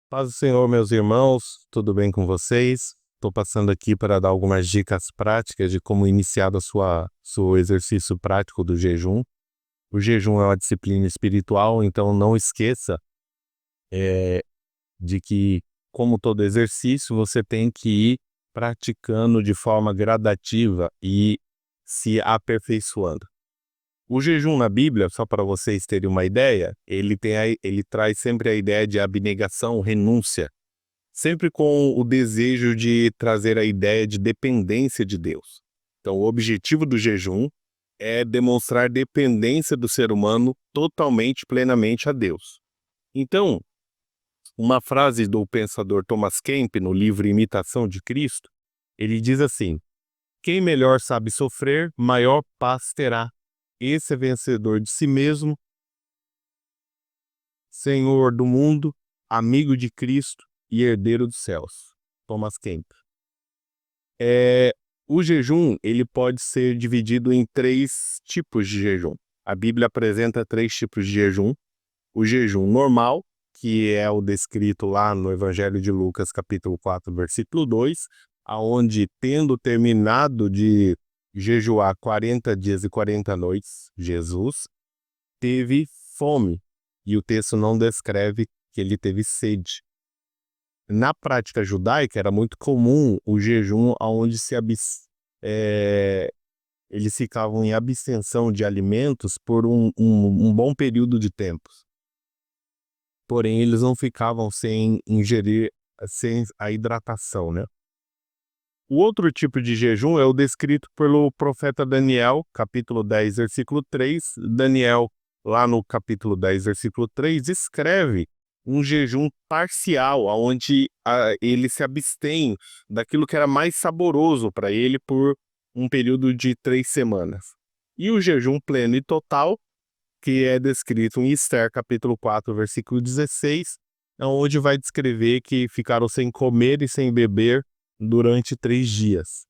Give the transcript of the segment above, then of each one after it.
Paz do Senhor, meus irmãos, tudo bem com vocês? Estou passando aqui para dar algumas dicas práticas de como iniciar seu exercício prático do jejum. O jejum é uma disciplina espiritual, então não esqueça de que, como todo exercício, você tem que ir praticando de forma gradativa e se aperfeiçoando. O jejum na Bíblia, só para vocês terem uma ideia, ele traz sempre a ideia de abnegação, renúncia, sempre com o desejo de trazer a ideia de dependência de Deus. Então, o objetivo do jejum é demonstrar dependência do ser humano totalmente, plenamente a Deus. Então, uma frase do pensador Thomas Kemp, no livro Imitação de Cristo, ele diz assim: quem melhor sabe sofrer, maior paz terá. Esse é vencedor de si mesmo, Senhor do mundo, amigo de Cristo e herdeiro dos céus. Thomas Kemp. O jejum, ele pode ser dividido em 3 tipos de jejum. A Bíblia apresenta 3 tipos de jejum. O jejum normal, que é o descrito lá no Evangelho de Lucas, capítulo 4, versículo 2, aonde, tendo terminado de jejuar 40 dias e 40 noites, Jesus teve fome. E o texto não descreve que ele teve sede. Na prática judaica, era muito comum o jejum onde eles ficavam em abstenção de alimentos por um bom período de tempo. Porém, eles não ficavam sem ingerir, sem a hidratação, né? O outro tipo de jejum é o descrito pelo profeta Daniel, capítulo 10, versículo 3. Daniel, lá no capítulo 10, versículo 3, escreve um jejum parcial, onde ele se abstém daquilo que era mais saboroso para ele por um período de 3 semanas. E o jejum pleno e total, que é descrito em Esther, capítulo 4, versículo 16, é onde vai descrever que ficaram sem comer e sem beber durante 3 dias.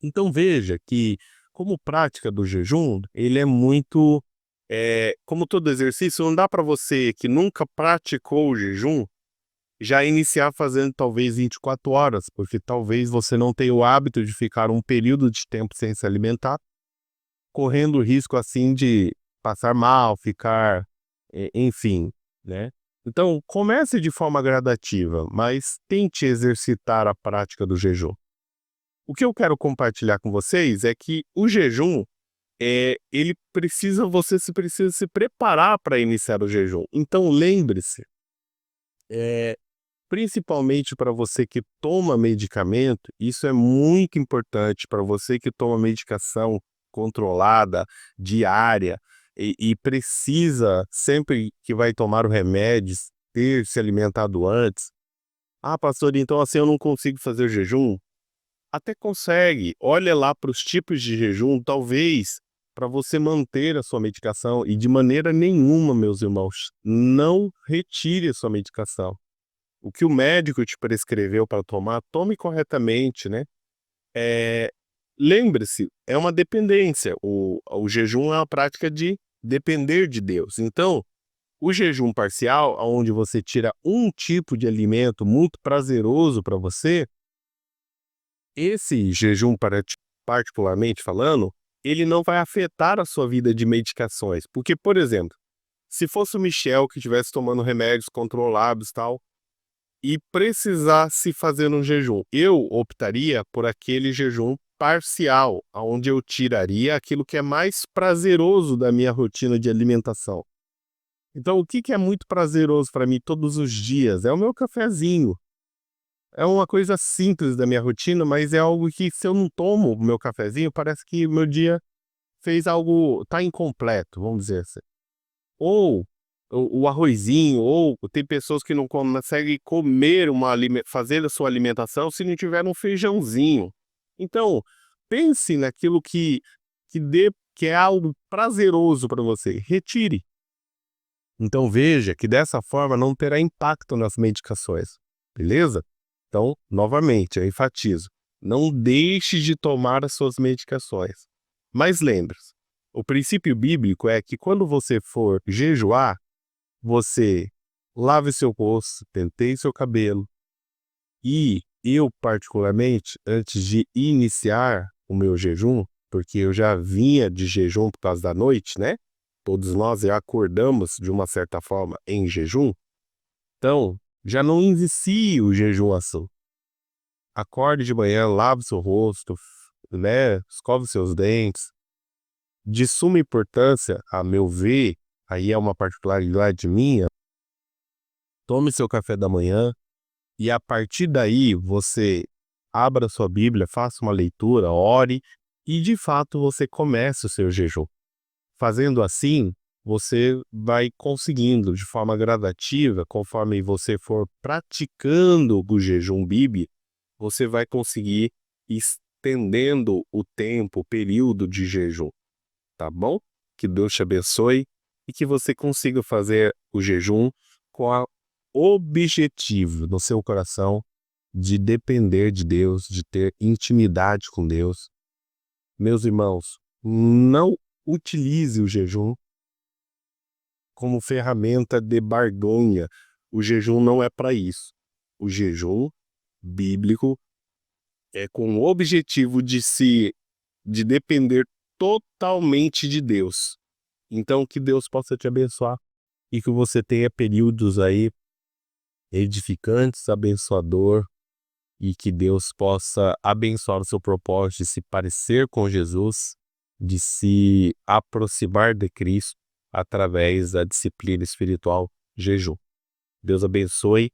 Então veja que, como prática do jejum, ele é muito... como todo exercício, não dá para você que nunca praticou o jejum, já iniciar fazendo talvez 24 horas, porque talvez você não tenha o hábito de ficar um período de tempo sem se alimentar, correndo o risco assim de passar mal, ficar, enfim, né? Então, comece de forma gradativa, mas tente exercitar a prática do jejum. O que eu quero compartilhar com vocês é que o jejum, você precisa se preparar para iniciar o jejum. Então, lembre-se, principalmente para você que toma medicamento, isso é muito importante para você que toma medicação controlada, diária, e precisa, sempre que vai tomar o remédio, ter se alimentado antes. Ah, pastor, então assim eu não consigo fazer o jejum? Até consegue. Olha lá para os tipos de jejum, talvez para você manter a sua medicação, e de maneira nenhuma, meus irmãos, não retire a sua medicação. O que o médico te prescreveu para tomar, tome corretamente, né? Lembre-se, é uma dependência. O jejum é uma prática de depender de Deus. Então, o jejum parcial, onde você tira um tipo de alimento muito prazeroso para você, esse jejum, particularmente falando, ele não vai afetar a sua vida de medicações. Porque, por exemplo, se fosse o Michel que estivesse tomando remédios controlados e tal, e precisasse fazer um jejum, eu optaria por aquele jejum parcial, onde eu tiraria aquilo que é mais prazeroso da minha rotina de alimentação. Então, o que é muito prazeroso para mim todos os dias? É o meu cafezinho. É uma coisa simples da minha rotina, mas é algo que, se eu não tomo o meu cafezinho, parece que meu dia fez algo, tá incompleto, vamos dizer assim. Ou o arrozinho, ou tem pessoas que não conseguem comer fazer a sua alimentação se não tiver um feijãozinho. Então, pense naquilo que é algo prazeroso para você. Retire. Então veja que dessa forma não terá impacto nas medicações, beleza? Então, novamente, eu enfatizo, não deixe de tomar as suas medicações. Mas lembre-se, o princípio bíblico é que quando você for jejuar, você lave seu rosto, penteie seu cabelo. E eu, particularmente, antes de iniciar o meu jejum, porque eu já vinha de jejum por causa da noite, né? Todos nós já acordamos, de uma certa forma, em jejum. Então, já não inicie o jejum assim. Acorde de manhã, lave seu rosto, né? Escove seus dentes. De suma importância, a meu ver, aí é uma particularidade minha, tome seu café da manhã e a partir daí você abra sua Bíblia, faça uma leitura, ore e de fato você comece o seu jejum. Fazendo assim, você vai conseguindo de forma gradativa, conforme você for praticando o jejum bíblico, você vai conseguir estendendo o tempo, o período de jejum, tá bom? Que Deus te abençoe e que você consiga fazer o jejum com o objetivo no seu coração de depender de Deus, de ter intimidade com Deus. Meus irmãos, não utilize o jejum como ferramenta de barganha. O jejum não é para isso. O jejum bíblico é com o objetivo de depender totalmente de Deus. Então, que Deus possa te abençoar e que você tenha períodos aí edificantes, abençoador, e que Deus possa abençoar o seu propósito de se parecer com Jesus, de se aproximar de Cristo através da disciplina espiritual jejum. Deus abençoe